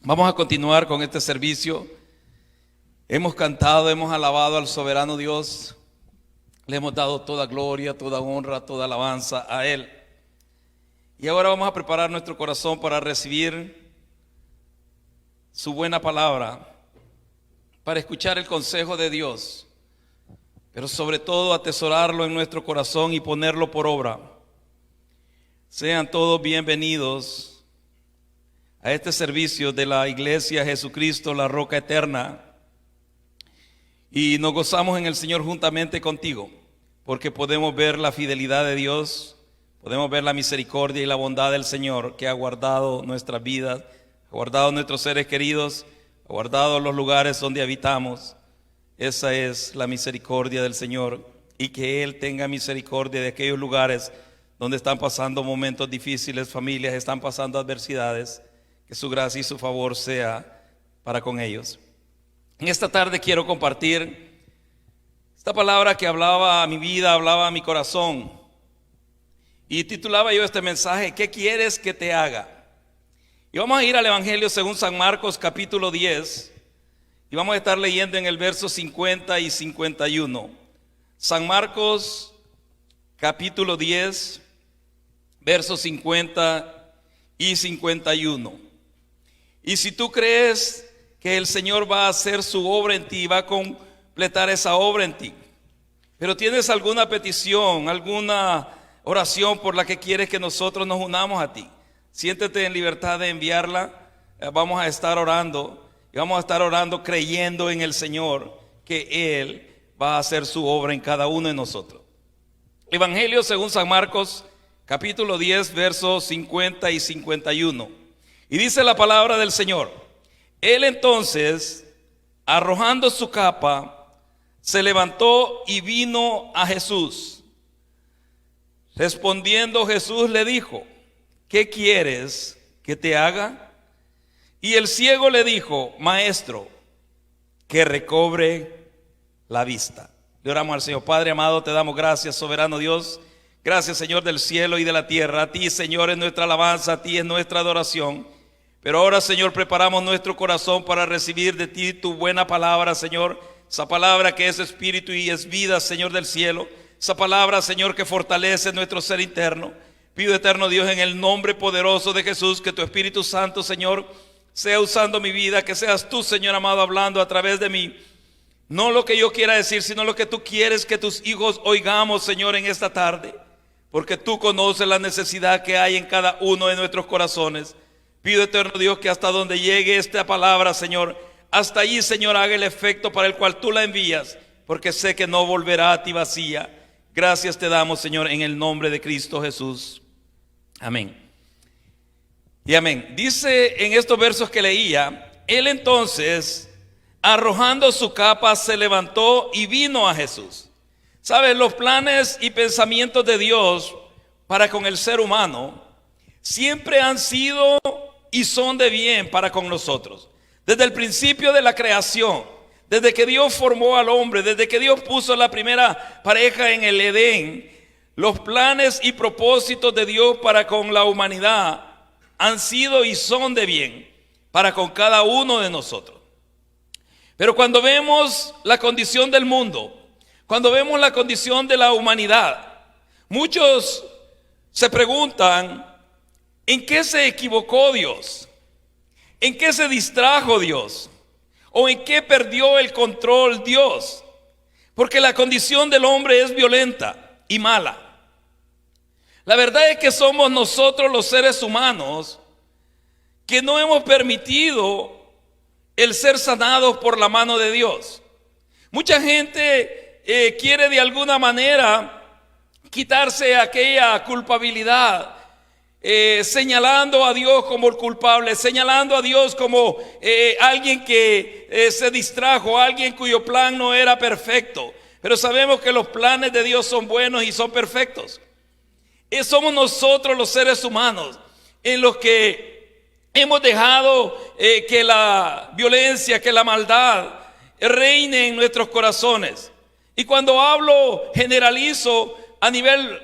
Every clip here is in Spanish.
Vamos a continuar con este servicio. Hemos cantado, hemos alabado al soberano Dios. Le hemos dado toda gloria, toda honra, toda alabanza a Él. Y ahora vamos a preparar nuestro corazón para recibir su buena palabra, para escuchar el consejo de Dios, pero sobre todo atesorarlo en nuestro corazón y ponerlo por obra. Sean todos bienvenidos a este servicio de la Iglesia Jesucristo, la Roca Eterna. Y nos gozamos en el Señor juntamente contigo, porque podemos ver la fidelidad de Dios, podemos ver la misericordia y la bondad del Señor, que ha guardado nuestras vidas, ha guardado nuestros seres queridos, ha guardado los lugares donde habitamos. Esa es la misericordia del Señor, y que Él tenga misericordia de aquellos lugares donde están pasando momentos difíciles, familias están pasando adversidades. Que su gracia y su favor sea para con ellos. En esta tarde quiero compartir esta palabra que hablaba a mi vida, hablaba a mi corazón. Y titulaba yo este mensaje: ¿qué quieres que te haga? Y vamos a ir al Evangelio según San Marcos capítulo 10. Y vamos a estar leyendo en el verso 50 y 51. San Marcos capítulo 10, versos 50 y 51. Y si tú crees que el Señor va a hacer su obra en ti, va a completar esa obra en ti, pero tienes alguna petición, alguna oración por la que quieres que nosotros nos unamos a ti, siéntete en libertad de enviarla. Vamos a estar orando, y vamos a estar orando creyendo en el Señor, que Él va a hacer su obra en cada uno de nosotros. Evangelio según San Marcos capítulo 10, versos 50 y 51. Y dice la palabra del Señor: Él entonces, arrojando su capa, se levantó y vino a Jesús. Respondiendo Jesús le dijo: ¿qué quieres que te haga? Y el ciego le dijo: Maestro, que recobre la vista. Le oramos al Señor. Padre amado, te damos gracias, soberano Dios. Gracias, Señor del cielo y de la tierra. A ti, Señor, es nuestra alabanza, a ti es nuestra adoración. Pero ahora, Señor, preparamos nuestro corazón para recibir de ti tu buena palabra, Señor. Esa palabra que es espíritu y es vida, Señor del cielo. Esa palabra, Señor, que fortalece nuestro ser interno. Pido, eterno Dios, en el nombre poderoso de Jesús, que tu Espíritu Santo, Señor, sea usando mi vida. Que seas tú, Señor amado, hablando a través de mí. No lo que yo quiera decir, sino lo que tú quieres que tus hijos oigamos, Señor, en esta tarde. Porque tú conoces la necesidad que hay en cada uno de nuestros corazones. Pido, eterno Dios, que hasta donde llegue esta palabra, Señor, hasta allí, Señor, haga el efecto para el cual tú la envías, porque sé que no volverá a ti vacía. Gracias te damos, Señor, en el nombre de Cristo Jesús. Amén. Y amén. Dice en estos versos que leía: Él entonces, arrojando su capa, se levantó y vino a Jesús. ¿Sabes? Los planes y pensamientos de Dios para con el ser humano siempre han sido y son de bien para con nosotros. Desde el principio de la creación, desde que Dios formó al hombre, desde que Dios puso la primera pareja en el Edén, los planes y propósitos de Dios para con la humanidad han sido y son de bien para con cada uno de nosotros. Pero cuando vemos la condición del mundo, cuando vemos la condición de la humanidad, muchos se preguntan: ¿en qué se equivocó Dios? ¿En qué se distrajo Dios? ¿O en qué perdió el control Dios? Porque la condición del hombre es violenta y mala. La verdad es que somos nosotros los seres humanos que no hemos permitido el ser sanados por la mano de Dios. Mucha gente quiere de alguna manera quitarse aquella culpabilidad, señalando a Dios como el culpable, señalando a Dios como alguien que se distrajo, alguien cuyo plan no era perfecto. Pero sabemos que los planes de Dios son buenos y son perfectos. Somos nosotros los seres humanos en los que hemos dejado que la violencia, que la maldad reine en nuestros corazones. Y cuando hablo, generalizo a nivel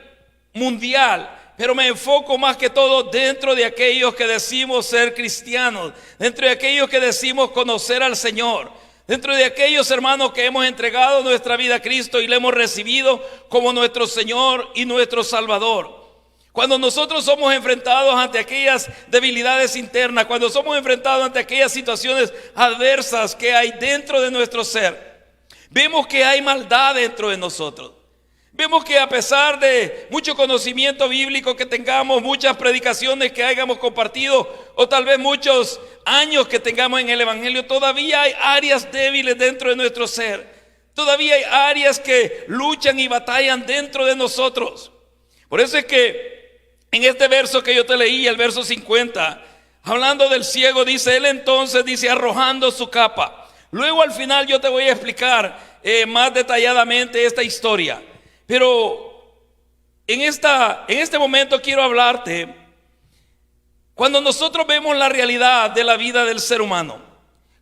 mundial, pero me enfoco más que todo dentro de aquellos que decimos ser cristianos, dentro de aquellos que decimos conocer al Señor, dentro de aquellos hermanos que hemos entregado nuestra vida a Cristo y le hemos recibido como nuestro Señor y nuestro Salvador. Cuando nosotros somos enfrentados ante aquellas debilidades internas, cuando somos enfrentados ante aquellas situaciones adversas que hay dentro de nuestro ser, vemos que hay maldad dentro de nosotros. Vemos que a pesar de mucho conocimiento bíblico que tengamos, muchas predicaciones que hayamos compartido, o tal vez muchos años que tengamos en el Evangelio, todavía hay áreas débiles dentro de nuestro ser. Todavía hay áreas que luchan y batallan dentro de nosotros. Por eso es que en este verso que yo te leí, el verso 50, hablando del ciego, dice él entonces, dice arrojando su capa. Luego al final yo te voy a explicar más detalladamente esta historia. Pero en este momento quiero hablarte, cuando nosotros vemos la realidad de la vida del ser humano,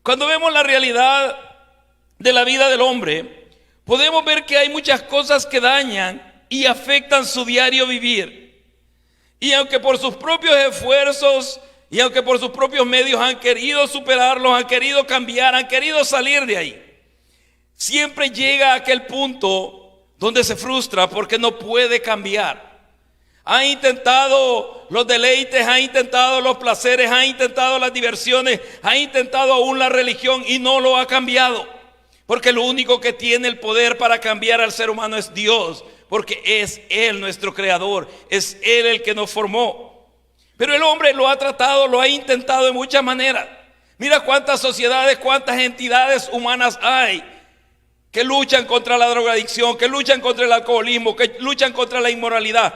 cuando vemos la realidad de la vida del hombre, podemos ver que hay muchas cosas que dañan y afectan su diario vivir. Y aunque por sus propios esfuerzos y aunque por sus propios medios han querido superarlos, han querido cambiar, han querido salir de ahí, siempre llega a aquel punto donde se frustra porque no puede cambiar. Ha intentado los deleites, ha intentado los placeres, ha intentado las diversiones, ha intentado aún la religión y no lo ha cambiado. Porque lo único que tiene el poder para cambiar al ser humano es Dios, porque es Él nuestro creador, es Él el que nos formó. Pero el hombre lo ha tratado, lo ha intentado de muchas maneras. Mira cuántas sociedades, cuántas entidades humanas hay que luchan contra la drogadicción, que luchan contra el alcoholismo, que luchan contra la inmoralidad.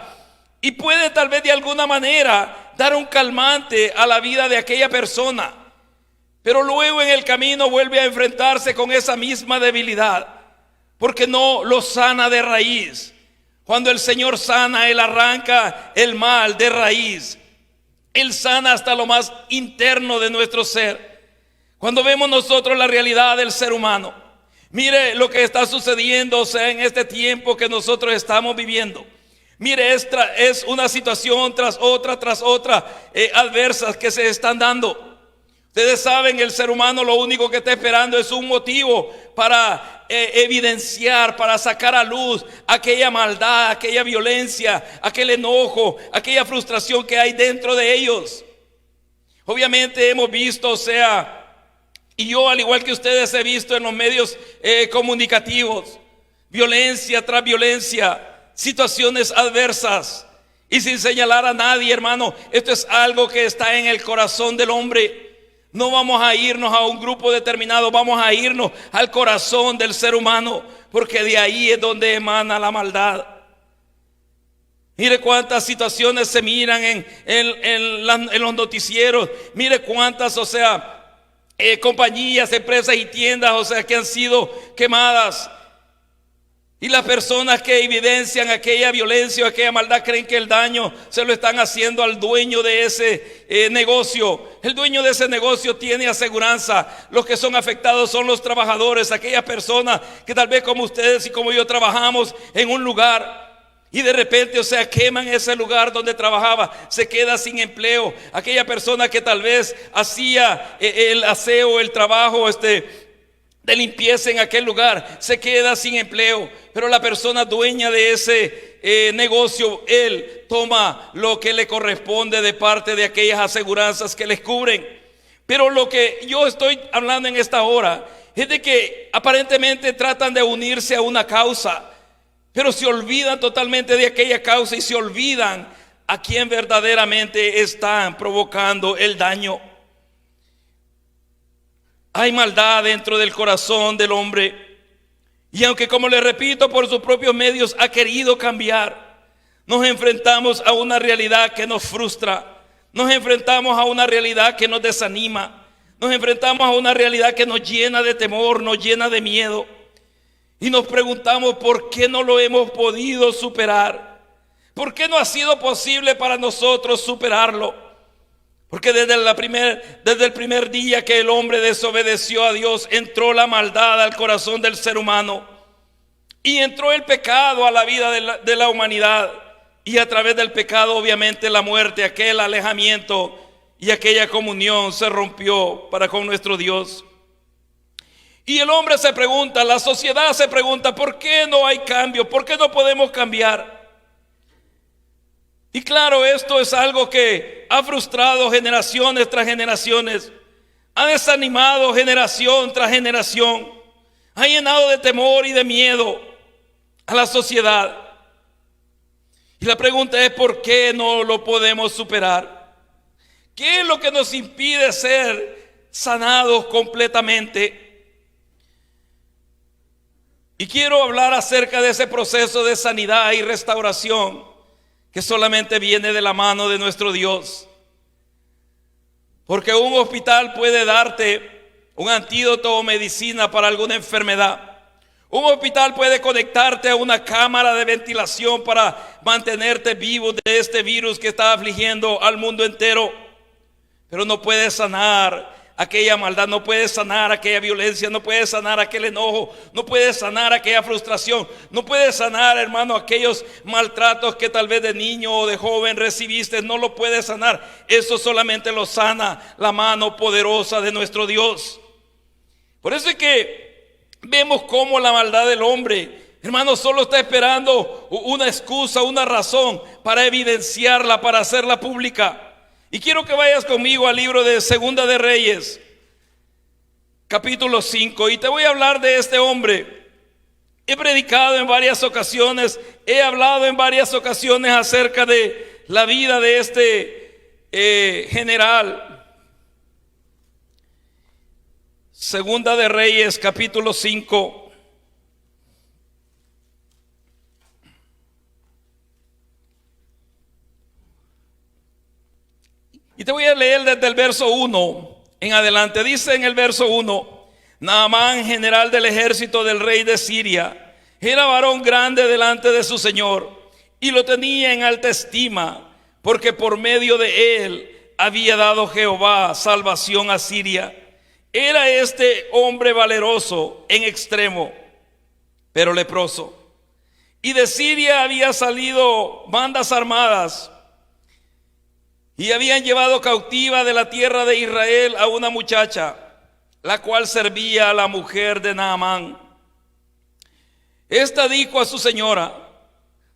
Y puede tal vez de alguna manera dar un calmante a la vida de aquella persona. Pero luego en el camino vuelve a enfrentarse con esa misma debilidad, porque no lo sana de raíz. Cuando el Señor sana, Él arranca el mal de raíz. Él sana hasta lo más interno de nuestro ser. Cuando vemos nosotros la realidad del ser humano, mire lo que está sucediendo, o sea, en este tiempo que nosotros estamos viviendo. Mire, esta es una situación tras otra adversas que se están dando. Ustedes saben, el ser humano lo único que está esperando es un motivo para evidenciar, para sacar a luz aquella maldad, aquella violencia, aquel enojo, aquella frustración que hay dentro de ellos. Obviamente hemos visto, o sea, y yo al igual que ustedes he visto en los medios comunicativos, violencia tras violencia, situaciones adversas. Y sin señalar a nadie, hermano, esto es algo que está en el corazón del hombre. No vamos a irnos a un grupo determinado, vamos a irnos al corazón del ser humano, porque de ahí es donde emana la maldad. Mire cuántas situaciones se miran en los noticieros. Mire cuántas, o sea, compañías, empresas y tiendas, o sea, que han sido quemadas. Y las personas que evidencian aquella violencia o aquella maldad creen que el daño se lo están haciendo al dueño de ese negocio. El dueño de ese negocio tiene aseguranza. Los que son afectados son los trabajadores, aquellas personas que tal vez como ustedes y como yo trabajamos en un lugar y de repente, o sea, queman ese lugar donde trabajaba, se queda sin empleo. Aquella persona que tal vez hacía el aseo, el trabajo, de limpieza en aquel lugar, se queda sin empleo. Pero la persona dueña de ese negocio, él toma lo que le corresponde de parte de aquellas aseguranzas que les cubren. Pero lo que yo estoy hablando en esta hora es de que aparentemente tratan de unirse a una causa, pero se olvidan totalmente de aquella causa y se olvidan a quien verdaderamente están provocando el daño. Hay maldad dentro del corazón del hombre. Y aunque, como le repito, por sus propios medios ha querido cambiar, nos enfrentamos a una realidad que nos frustra. Nos enfrentamos a una realidad que nos desanima. Nos enfrentamos a una realidad que nos llena de temor, nos llena de miedo. Y nos preguntamos por qué no lo hemos podido superar. ¿Por qué no ha sido posible para nosotros superarlo? Porque desde el primer día que el hombre desobedeció a Dios, entró la maldad al corazón del ser humano. Y entró el pecado a la vida de la humanidad. y a través del pecado, obviamente, la muerte, aquel alejamiento y aquella comunión se rompió para con nuestro Dios. Y el hombre se pregunta, la sociedad se pregunta, ¿por qué no hay cambio? ¿Por qué no podemos cambiar? Y claro, esto es algo que ha frustrado generaciones tras generaciones, ha desanimado generación tras generación, ha llenado de temor y de miedo a la sociedad. Y la pregunta es, ¿por qué no lo podemos superar? ¿Qué es lo que nos impide ser sanados completamente? Y quiero hablar acerca de ese proceso de sanidad y restauración que solamente viene de la mano de nuestro Dios. Porque un hospital puede darte un antídoto o medicina para alguna enfermedad. Un hospital puede conectarte a una cámara de ventilación para mantenerte vivo de este virus que está afligiendo al mundo entero. Pero no puede sanar aquella maldad, no puede sanar aquella violencia, no puede sanar aquel enojo, no puede sanar aquella frustración, no puede sanar, hermano, aquellos maltratos que tal vez de niño o de joven recibiste, no lo puede sanar. Eso solamente lo sana la mano poderosa de nuestro Dios. Por eso es que vemos cómo la maldad del hombre, hermano, solo está esperando una excusa, una razón para evidenciarla, para hacerla pública. Y quiero que vayas conmigo al libro de Segunda de Reyes, capítulo 5, y te voy a hablar de este hombre. He predicado en varias ocasiones, he hablado en varias ocasiones acerca de la vida de este general. Segunda de Reyes, capítulo 5. Y te voy a leer desde el verso 1 en adelante. Dice en el verso 1: Naamán, general del ejército del rey de Siria, era varón grande delante de su señor, y lo tenía en alta estima, porque por medio de él había dado Jehová salvación a Siria. Era este hombre valeroso en extremo, pero leproso. Y de Siria había salido bandas armadas, y habían llevado cautiva de la tierra de Israel a una muchacha, la cual servía a la mujer de Naamán. Esta dijo a su señora: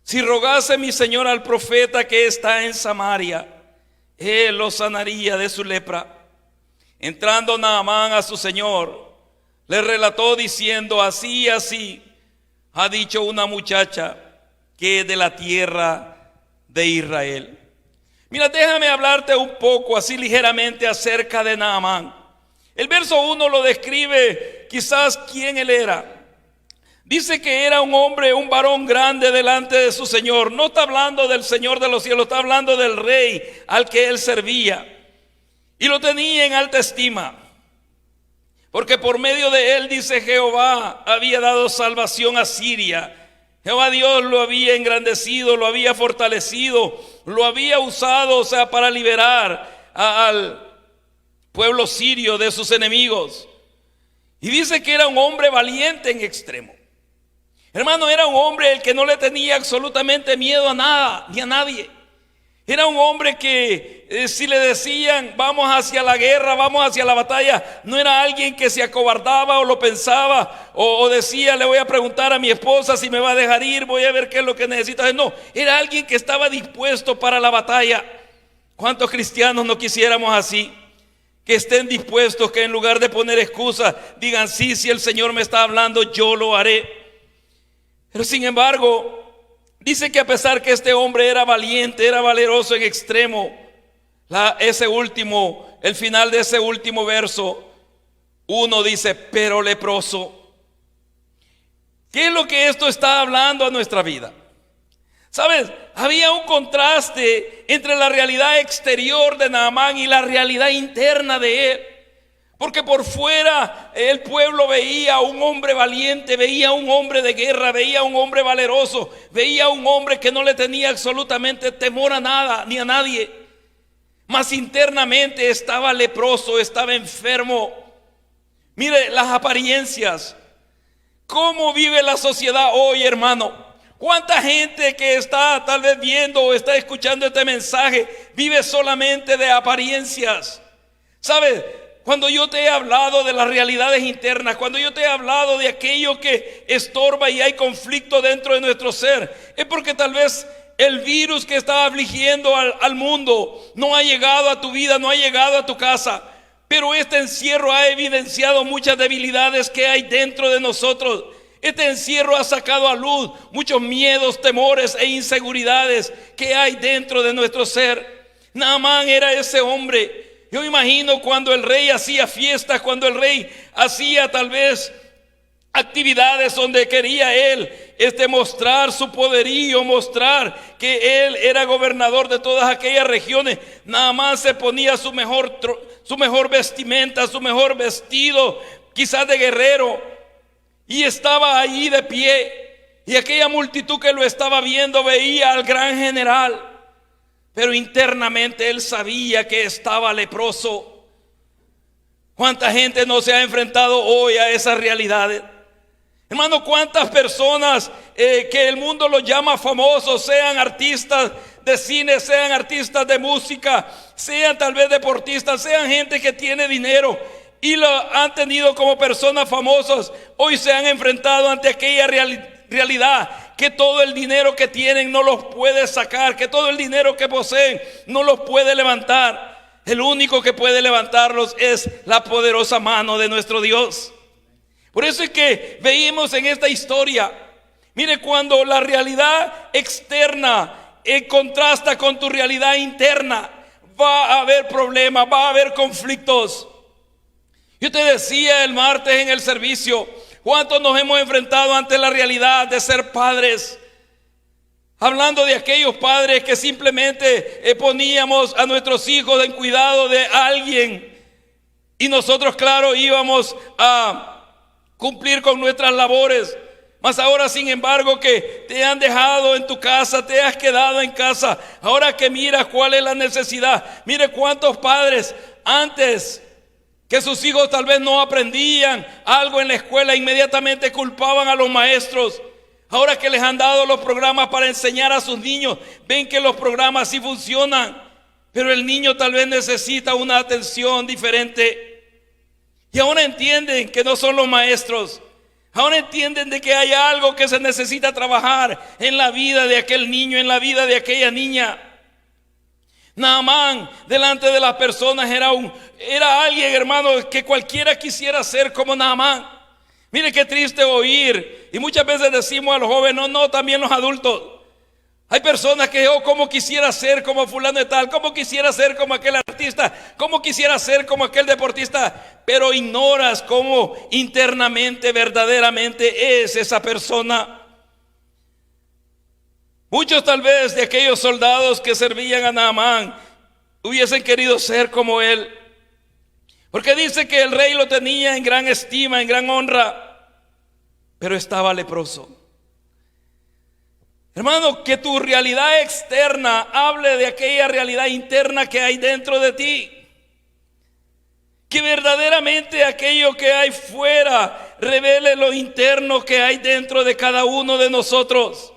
si rogase mi señora al profeta que está en Samaria, él lo sanaría de su lepra. Entrando Naamán a su señor, le relató diciendo: así y así ha dicho una muchacha que es de la tierra de Israel. Mira, déjame hablarte un poco así ligeramente acerca de Naamán. El verso 1 lo describe quizás quién él era. Dice que era un hombre, un varón grande delante de su señor. No está hablando del Señor de los cielos, está hablando del rey al que él servía. Y lo tenía en alta estima, porque por medio de él, dice, Jehová había dado salvación a Siria. Jehová Dios lo había engrandecido, lo había fortalecido, lo había usado, para liberar al pueblo sirio de sus enemigos. Y dice que era un hombre valiente en extremo. Hermano, era un hombre el que no le tenía absolutamente miedo a nada ni a nadie. Era un hombre que si le decían vamos hacia la guerra, vamos hacia la batalla, no era alguien que se acobardaba o lo pensaba o decía: le voy a preguntar a mi esposa si me va a dejar ir, voy a ver qué es lo que necesita. No, era alguien que estaba dispuesto para la batalla. ¿Cuántos cristianos no quisiéramos así? Que estén dispuestos, que en lugar de poner excusas digan: sí, si el Señor me está hablando, yo lo haré. Pero sin embargo, dice que a pesar que este hombre era valiente, era valeroso en extremo, el final de ese último verso, uno dice: pero leproso. ¿Qué es lo que esto está hablando a nuestra vida? ¿Sabes? Había un contraste entre la realidad exterior de Naamán y la realidad interna de él. Porque por fuera el pueblo veía a un hombre valiente, veía a un hombre de guerra, veía a un hombre valeroso, veía a un hombre que no le tenía absolutamente temor a nada ni a nadie. Mas internamente estaba leproso, estaba enfermo. Mire las apariencias. ¿Cómo vive la sociedad hoy, hermano? ¿Cuánta gente que está tal vez viendo o está escuchando este mensaje vive solamente de apariencias? ¿Sabes? Cuando yo te he hablado de las realidades internas, cuando yo te he hablado de aquello que estorba y hay conflicto dentro de nuestro ser, es porque tal vez el virus que está afligiendo al mundo no ha llegado a tu vida, no ha llegado a tu casa. Pero este encierro ha evidenciado muchas debilidades que hay dentro de nosotros. Este encierro ha sacado a luz muchos miedos, temores e inseguridades que hay dentro de nuestro ser. Naamán era ese hombre. Yo imagino cuando el rey hacía fiestas, cuando el rey hacía tal vez actividades donde quería él mostrar su poderío, mostrar que él era gobernador de todas aquellas regiones. Naamán se ponía su mejor vestimenta, su mejor vestido, quizás de guerrero, y estaba allí de pie, y aquella multitud que lo estaba viendo veía al gran general, pero internamente él sabía que estaba leproso. ¿Cuánta gente no se ha enfrentado hoy a esas realidades? Hermano, ¿cuántas personas que el mundo los llama famosos, sean artistas de cine, sean artistas de música, sean tal vez deportistas, sean gente que tiene dinero y lo han tenido como personas famosas, hoy se han enfrentado ante aquella realidad que todo el dinero que tienen no los puede sacar, que todo el dinero que poseen no los puede levantar? El único que puede levantarlos es la poderosa mano de nuestro Dios. Por eso es que veíamos en esta historia, mire, cuando la realidad externa contrasta con tu realidad interna, va a haber problemas, va a haber conflictos. Yo te decía el martes en el servicio, ¿cuántos nos hemos enfrentado ante la realidad de ser padres? Hablando de aquellos padres que simplemente poníamos a nuestros hijos en cuidado de alguien y nosotros, claro, íbamos a cumplir con nuestras labores. Mas ahora, sin embargo, que te han dejado en tu casa, te has quedado en casa, ahora que miras cuál es la necesidad. Mire cuántos padres antes que sus hijos tal vez no aprendían algo en la escuela, inmediatamente culpaban a los maestros. Ahora que les han dado los programas para enseñar a sus niños, ven que los programas sí funcionan, pero el niño tal vez necesita una atención diferente. Y ahora entienden que no son los maestros. Ahora entienden de que hay algo que se necesita trabajar en la vida de aquel niño, en la vida de aquella niña. Naamán delante de las personas era alguien, hermano, que cualquiera quisiera ser como Naamán. Mire qué triste oír. Y muchas veces decimos a los jóvenes, no, también los adultos. Hay personas que como quisiera ser como fulano de tal, como quisiera ser como aquel artista, como quisiera ser como aquel deportista, pero ignoras cómo internamente, verdaderamente es esa persona. Muchos tal vez de aquellos soldados que servían a Naamán hubiesen querido ser como él, porque dice que el rey lo tenía en gran estima, en gran honra, pero estaba leproso. Hermano, que tu realidad externa hable de aquella realidad interna que hay dentro de ti. Que verdaderamente aquello que hay fuera revele lo interno que hay dentro de cada uno de nosotros.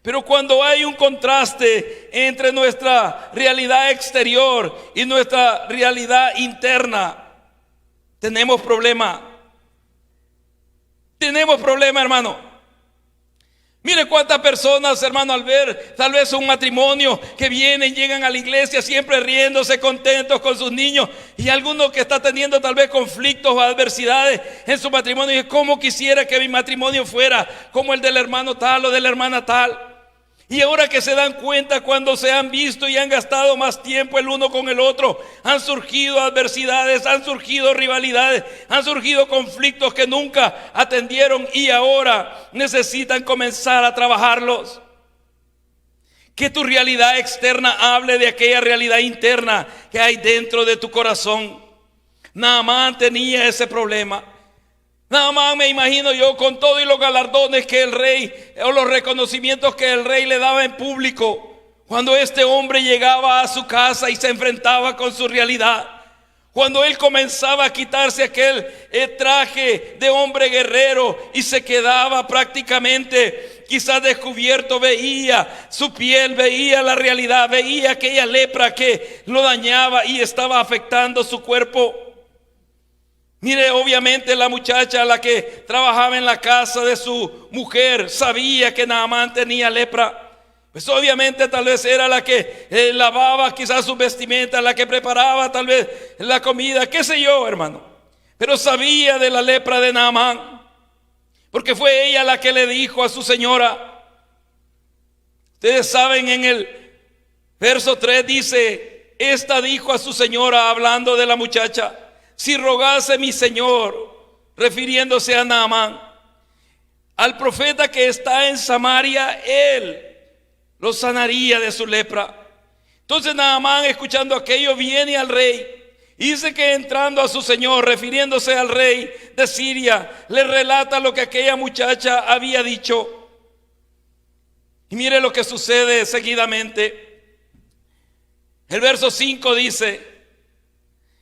Pero cuando hay un contraste entre nuestra realidad exterior y nuestra realidad interna, tenemos problema. Tenemos problema, hermano. Mire cuántas personas, hermano, al ver tal vez un matrimonio que vienen, llegan a la iglesia siempre riéndose, contentos con sus niños, y alguno que está teniendo tal vez conflictos o adversidades en su matrimonio, y cómo quisiera que mi matrimonio fuera como el del hermano tal o de la hermana tal. Y ahora que se dan cuenta, cuando se han visto y han gastado más tiempo el uno con el otro, han surgido adversidades, han surgido rivalidades, han surgido conflictos que nunca atendieron y ahora necesitan comenzar a trabajarlos. Que tu realidad externa hable de aquella realidad interna que hay dentro de tu corazón. Naamán tenía ese problema. Naamán, me imagino yo, con todo y los galardones que el rey, o los reconocimientos que el rey le daba en público, cuando este hombre llegaba a su casa y se enfrentaba con su realidad, cuando él comenzaba a quitarse aquel traje de hombre guerrero y se quedaba prácticamente quizás descubierto, veía su piel, veía la realidad, veía aquella lepra que lo dañaba y estaba afectando su cuerpo. Mire, obviamente la muchacha, la que trabajaba en la casa de su mujer, sabía que Naamán tenía lepra. Pues obviamente tal vez era la que lavaba quizás su vestimenta, la que preparaba tal vez la comida, qué sé yo, hermano. Pero sabía de la lepra de Naamán, porque fue ella la que le dijo a su señora. Ustedes saben, en el verso 3 dice, esta dijo a su señora, hablando de la muchacha: si rogase mi señor, refiriéndose a Naamán, al profeta que está en Samaria, él lo sanaría de su lepra. Entonces Naamán, escuchando aquello, viene al rey y dice que entrando a su señor, refiriéndose al rey de Siria, le relata lo que aquella muchacha había dicho. Y mire lo que sucede seguidamente. El verso 5 dice: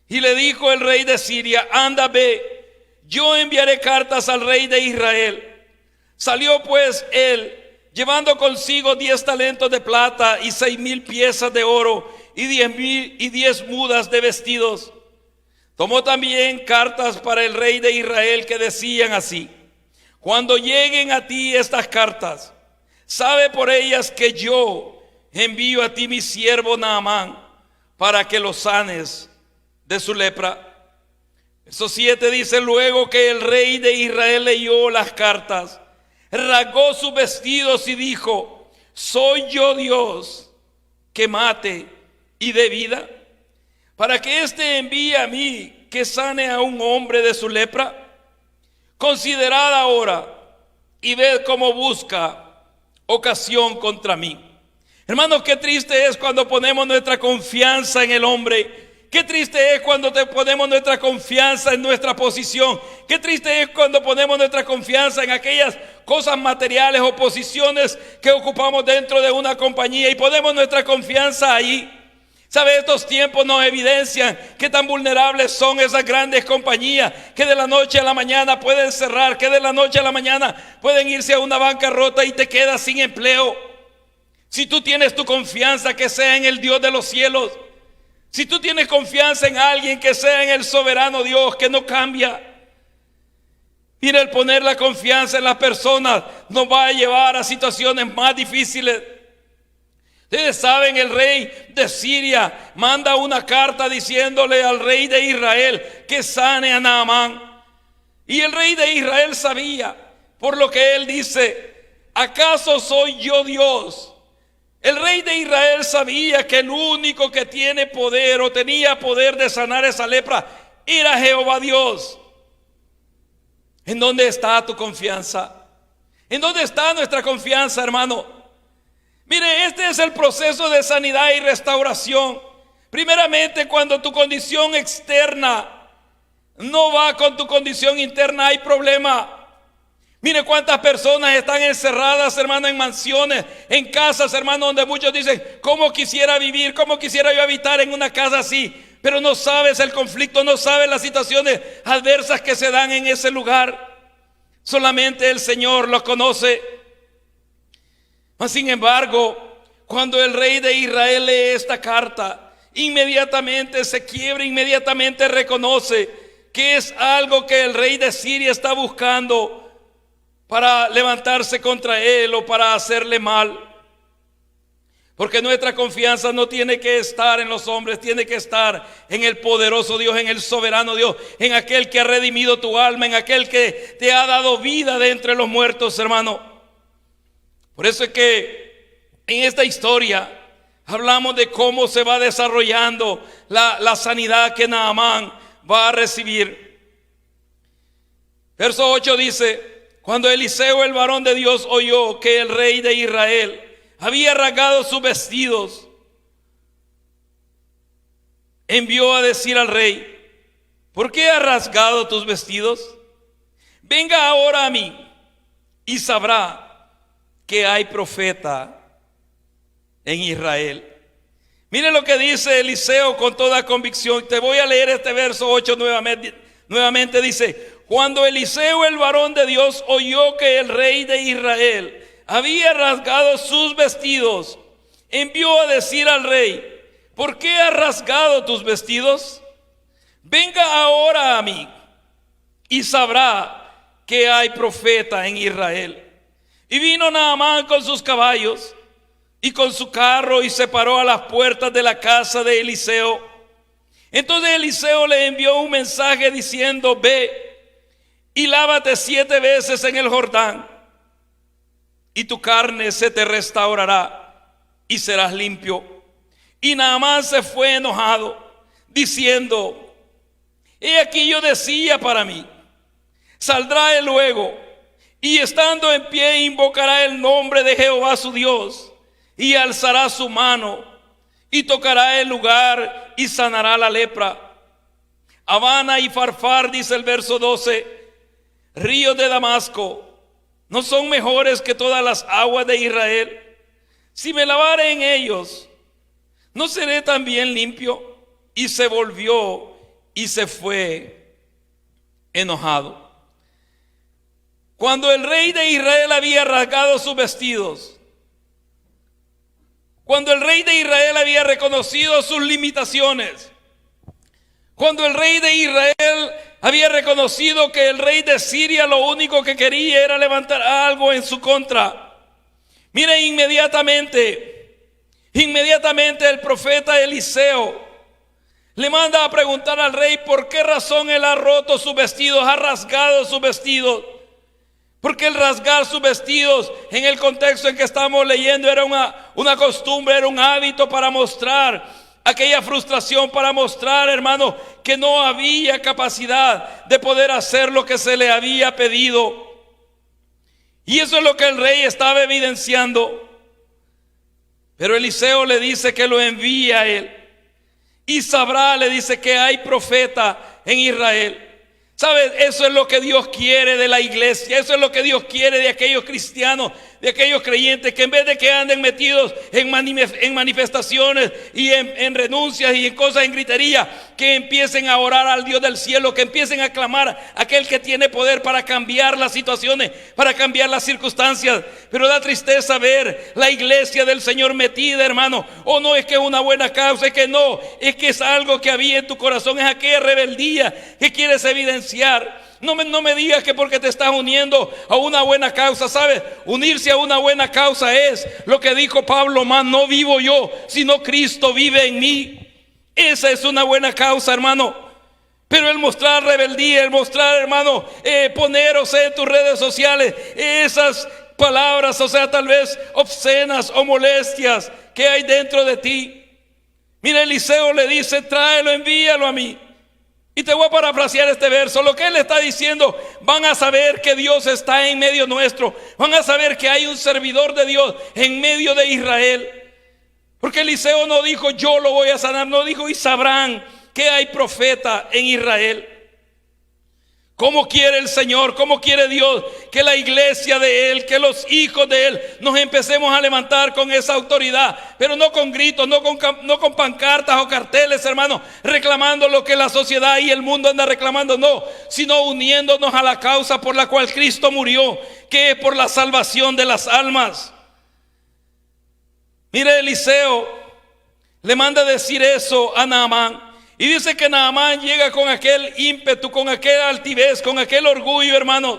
y le dijo el rey de Siria: anda, ve, yo enviaré cartas al rey de Israel. Salió pues él, llevando consigo 10 talentos de plata y 6,000 piezas de oro y 10 mudas de vestidos. Tomó también cartas para el rey de Israel que decían así: cuando lleguen a ti estas cartas, sabe por ellas que yo envío a ti mi siervo Naamán para que lo sanes de su lepra. Verso 7 dice: luego que el rey de Israel leyó las cartas, rasgó sus vestidos y dijo: ¿soy yo Dios que mate y dé vida, para que éste envíe a mí que sane a un hombre de su lepra? Considerad ahora y ved cómo busca ocasión contra mí. Hermanos, qué triste es cuando ponemos nuestra confianza en el hombre. Qué triste es cuando ponemos nuestra confianza en nuestra posición. Qué triste es cuando ponemos nuestra confianza en aquellas cosas materiales o posiciones que ocupamos dentro de una compañía y ponemos nuestra confianza ahí. ¿Sabe? Estos tiempos nos evidencian qué tan vulnerables son esas grandes compañías que de la noche a la mañana pueden cerrar, que de la noche a la mañana pueden irse a una bancarrota y te quedas sin empleo. Si tú tienes tu confianza, que sea en el Dios de los cielos. Si tú tienes confianza en alguien, que sea en el soberano Dios que no cambia. Mira, el poner la confianza en las personas nos va a llevar a situaciones más difíciles. Ustedes saben, el rey de Siria manda una carta diciéndole al rey de Israel que sane a Naamán. Y el rey de Israel sabía, por lo que él dice: ¿acaso soy yo Dios? El rey de Israel sabía que el único que tiene poder o tenía poder de sanar esa lepra era Jehová Dios. ¿En dónde está tu confianza? ¿En dónde está nuestra confianza, hermano? Mire, este es el proceso de sanidad y restauración. Primeramente, cuando tu condición externa no va con tu condición interna, hay problema. Mire cuántas personas están encerradas, hermano, en mansiones, en casas, hermano, donde muchos dicen: ¿cómo quisiera vivir? ¿Cómo quisiera yo habitar en una casa así? Pero no sabes el conflicto, no sabes las situaciones adversas que se dan en ese lugar. Solamente el Señor lo conoce. Mas sin embargo, cuando el rey de Israel lee esta carta, inmediatamente se quiebra, inmediatamente reconoce que es algo que el rey de Siria está buscando para levantarse contra él o para hacerle mal. Porque nuestra confianza no tiene que estar en los hombres, tiene que estar en el poderoso Dios, en el soberano Dios, en aquel que ha redimido tu alma, en aquel que te ha dado vida de entre los muertos, hermano. Por eso es que en esta historia hablamos de cómo se va desarrollando la sanidad que Naamán va a recibir. Verso 8 dice: cuando Eliseo, el varón de Dios, oyó que el rey de Israel había rasgado sus vestidos, envió a decir al rey: ¿por qué has rasgado tus vestidos? Venga ahora a mí y sabrá que hay profeta en Israel. Mire lo que dice Eliseo con toda convicción. Te voy a leer este verso 8 nuevamente dice: cuando Eliseo, el varón de Dios, oyó que el rey de Israel había rasgado sus vestidos, envió a decir al rey: ¿por qué has rasgado tus vestidos? Venga ahora a mí y sabrá que hay profeta en Israel. Y vino Naamán con sus caballos y con su carro y se paró a las puertas de la casa de Eliseo. Entonces Eliseo le envió un mensaje diciendo: ve y lávate 7 veces en el Jordán, y tu carne se te restaurará y serás limpio. Y Naamán se fue enojado, diciendo: he aquí yo decía para mí, saldrá él luego, y estando en pie invocará el nombre de Jehová su Dios, y alzará su mano, y tocará el lugar, y sanará la lepra. Abana y Farfar, dice el verso 12, ríos de Damasco, ¿no son mejores que todas las aguas de Israel? Si me lavare en ellos, ¿no seré también limpio? Y se volvió y se fue enojado. Cuando el rey de Israel había rasgado sus vestidos, cuando el rey de Israel había reconocido sus limitaciones, cuando el rey de Israel había reconocido que el rey de Siria lo único que quería era levantar algo en su contra, mire, inmediatamente el profeta Eliseo le manda a preguntar al rey por qué razón él ha roto sus vestidos, ha rasgado sus vestidos. Porque el rasgar sus vestidos, en el contexto en que estamos leyendo, era una costumbre, era un hábito para mostrar aquella frustración, para mostrar, hermano, que no había capacidad de poder hacer lo que se le había pedido. Y eso es lo que el rey estaba evidenciando. Pero Eliseo le dice que lo envía a él. Y sabrá, le dice, que hay profeta en Israel. ¿Sabes? Eso es lo que Dios quiere de la iglesia. Eso es lo que Dios quiere de aquellos cristianos, de aquellos creyentes, que en vez de que anden metidos en manifestaciones y en renuncias y en cosas, en gritería, que empiecen a orar al Dios del cielo, que empiecen a clamar a aquel que tiene poder para cambiar las situaciones, para cambiar las circunstancias. Pero da tristeza ver la iglesia del Señor metida, hermano. O no es que es una buena causa, es que no, es que es algo que había en tu corazón, es aquella rebeldía que quieres evidenciar. No me digas que porque te estás uniendo a una buena causa, ¿sabes? Unirse a una buena causa es lo que dijo Pablo: más no vivo yo, sino Cristo vive en mí. Esa es una buena causa, hermano. Pero el mostrar rebeldía, el mostrar, hermano, poner, o sea, en tus redes sociales esas palabras, o sea, tal vez obscenas o molestias que hay dentro de ti. Mira, Eliseo le dice: tráelo, envíalo a mí. Y te voy a parafrasear este verso. Lo que él está diciendo: van a saber que Dios está en medio nuestro. Van a saber que hay un servidor de Dios en medio de Israel. Porque Eliseo no dijo: yo lo voy a sanar. No dijo: y sabrán que hay profeta en Israel. ¿Cómo quiere el Señor, cómo quiere Dios que la iglesia de Él, que los hijos de Él nos empecemos a levantar con esa autoridad? Pero no con gritos, no con pancartas o carteles, hermanos, reclamando lo que la sociedad y el mundo anda reclamando, no, sino uniéndonos a la causa por la cual Cristo murió, que es por la salvación de las almas. Mire, Eliseo le manda a decir eso a Naamán. Y dice que Naamán llega con aquel ímpetu, con aquel altivez, con aquel orgullo, hermano,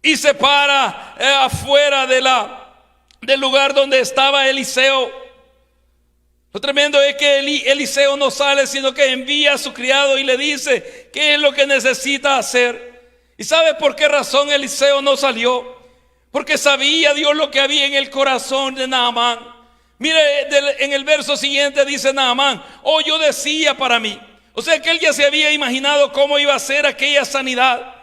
y se para afuera del lugar donde estaba Eliseo. Lo tremendo es que Eliseo no sale, sino que envía a su criado y le dice qué es lo que necesita hacer. ¿Y sabe por qué razón Eliseo no salió? Porque sabía Dios lo que había en el corazón de Naamán. Mire, en el verso siguiente dice Naamán: oh, yo decía para mí. O sea que él ya se había imaginado cómo iba a ser aquella sanidad.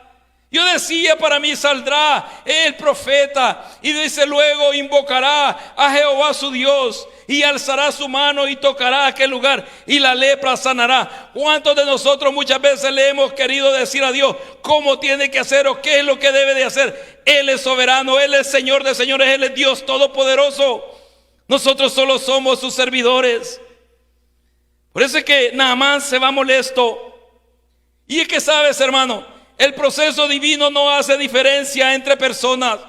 Yo decía para mí: saldrá el profeta, y dice luego invocará a Jehová su Dios, y alzará su mano y tocará aquel lugar, y la lepra sanará. ¿Cuántos de nosotros muchas veces le hemos querido decir a Dios cómo tiene que hacer o qué es lo que debe de hacer? Él es soberano, Él es Señor de señores, Él es Dios todopoderoso. Nosotros solo somos sus servidores. Por eso es que Naamán se va molesto. Y es que sabes, hermano, el proceso divino no hace diferencia entre personas.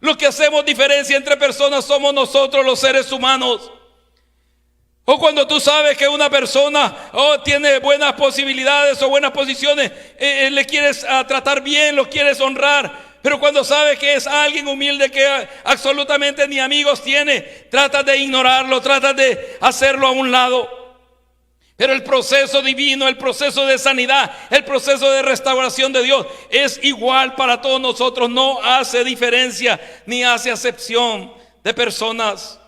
Lo que hacemos diferencia entre personas somos nosotros, los seres humanos. O cuando tú sabes que una persona tiene buenas posibilidades o buenas posiciones, le quieres tratar bien, lo quieres honrar. Pero cuando sabes que es alguien humilde que absolutamente ni amigos tiene, tratas de ignorarlo, tratas de hacerlo a un lado. Pero el proceso divino, el proceso de sanidad, el proceso de restauración de Dios es igual para todos nosotros. No hace diferencia ni hace acepción de personas.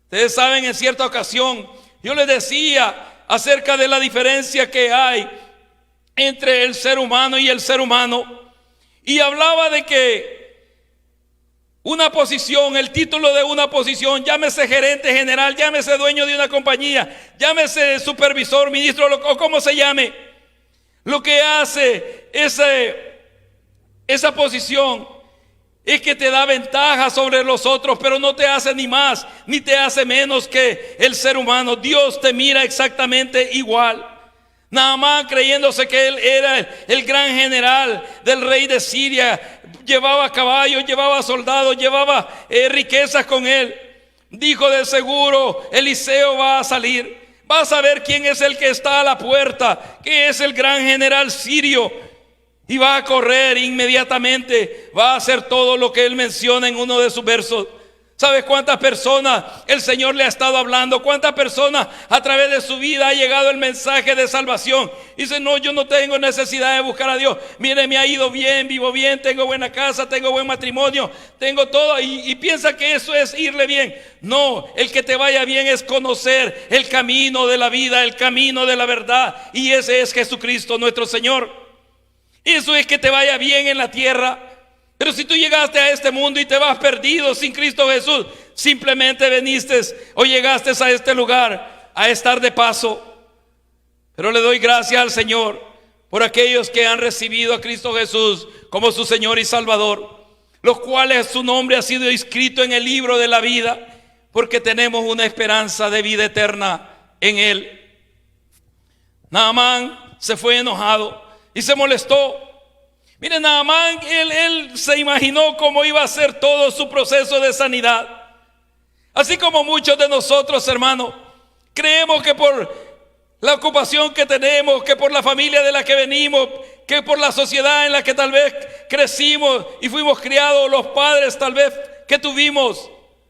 Ustedes saben, en cierta ocasión yo les decía acerca de la diferencia que hay entre el ser humano y el ser humano. Y hablaba de que una posición, el título de una posición, llámese gerente general, llámese dueño de una compañía, llámese supervisor, ministro o como se llame, lo que hace esa posición es que te da ventaja sobre los otros, pero no te hace ni más ni te hace menos que el ser humano. Dios te mira exactamente igual. Naamán, creyéndose que él era el gran general del rey de Siria, llevaba caballos, llevaba soldados, llevaba riquezas con él, dijo: de seguro Eliseo va a salir, va a saber quién es el que está a la puerta, que es el gran general sirio, y va a correr inmediatamente, va a hacer todo lo que él menciona en uno de sus versos. ¿Sabes cuántas personas el Señor le ha estado hablando? ¿Cuántas personas a través de su vida ha llegado el mensaje de salvación? Dice: no, yo no tengo necesidad de buscar a Dios. Mire, me ha ido bien, vivo bien, tengo buena casa, tengo buen matrimonio, tengo todo. Y piensa que eso es irle bien. No, el que te vaya bien es conocer el camino de la vida, el camino de la verdad. Y ese es Jesucristo nuestro Señor. Eso es que te vaya bien en la tierra. Pero si tú llegaste a este mundo y te vas perdido sin Cristo Jesús, simplemente veniste o llegaste a este lugar a estar de paso. Pero le doy gracias al Señor por aquellos que han recibido a Cristo Jesús como su Señor y Salvador, los cuales su nombre ha sido inscrito en el libro de la vida, porque tenemos una esperanza de vida eterna en Él. Naamán se fue enojado y se molestó. Miren, Naamán, él se imaginó cómo iba a ser todo su proceso de sanidad. Así como muchos de nosotros, hermanos, creemos que por la ocupación que tenemos, que por la familia de la que venimos, que por la sociedad en la que tal vez crecimos y fuimos criados, los padres tal vez que tuvimos,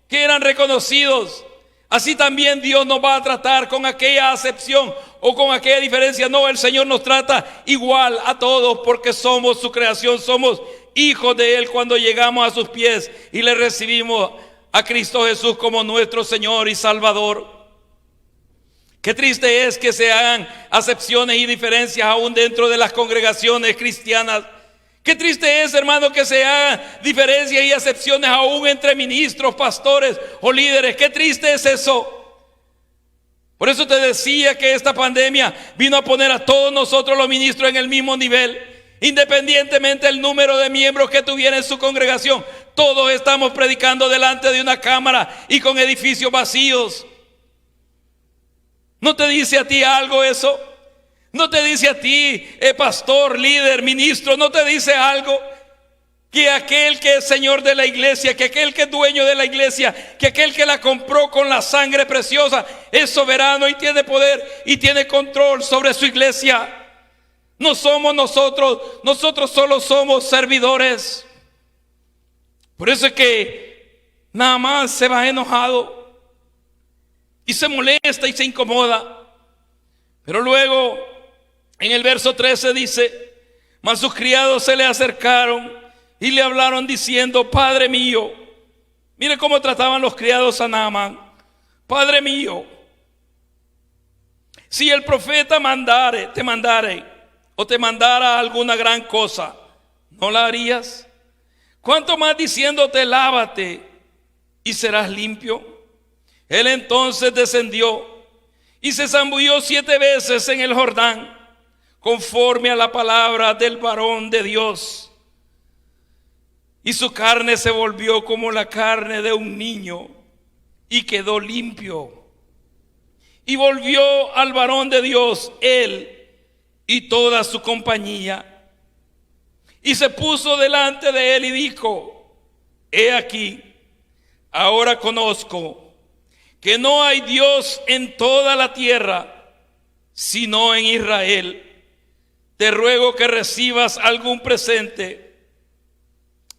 que eran reconocidos, así también Dios nos va a tratar con aquella acepción o con aquella diferencia. No, el Señor nos trata igual a todos, porque somos su creación, somos hijos de Él cuando llegamos a sus pies y le recibimos a Cristo Jesús como nuestro Señor y Salvador. Qué triste es que se hagan acepciones y diferencias aún dentro de las congregaciones cristianas. Qué triste es, hermano, que se hagan diferencias y acepciones aún entre ministros, pastores o líderes. Qué triste es eso. Por eso te decía que esta pandemia vino a poner a todos nosotros los ministros en el mismo nivel, independientemente del número de miembros que tuviera en su congregación. Todos estamos predicando delante de una cámara y con edificios vacíos. ¿No te dice a ti algo eso? ¿No te dice a ti, pastor, líder, ministro, no te dice algo? Que aquel que es Señor de la iglesia, que aquel que es dueño de la iglesia, que aquel que la compró con la sangre preciosa, es soberano y tiene poder y tiene control sobre su iglesia. No somos nosotros solo somos servidores. Por eso es que Naamán se va enojado y se molesta y se incomoda. Pero luego en el verso 13 dice: mas sus criados se le acercaron y le hablaron diciendo: Padre mío. Mire cómo trataban los criados a Naamán. Padre mío, si el profeta te mandare o te mandara alguna gran cosa, ¿no la harías? ¿Cuánto más diciéndote: lávate y serás limpio? Él entonces descendió y se zambulló 7 veces en el Jordán, conforme a la palabra del varón de Dios. Y su carne se volvió como la carne de un niño y quedó limpio. Y volvió al varón de Dios, él y toda su compañía. Y se puso delante de él y dijo: he aquí, ahora conozco que no hay Dios en toda la tierra, sino en Israel. Te ruego que recibas algún presente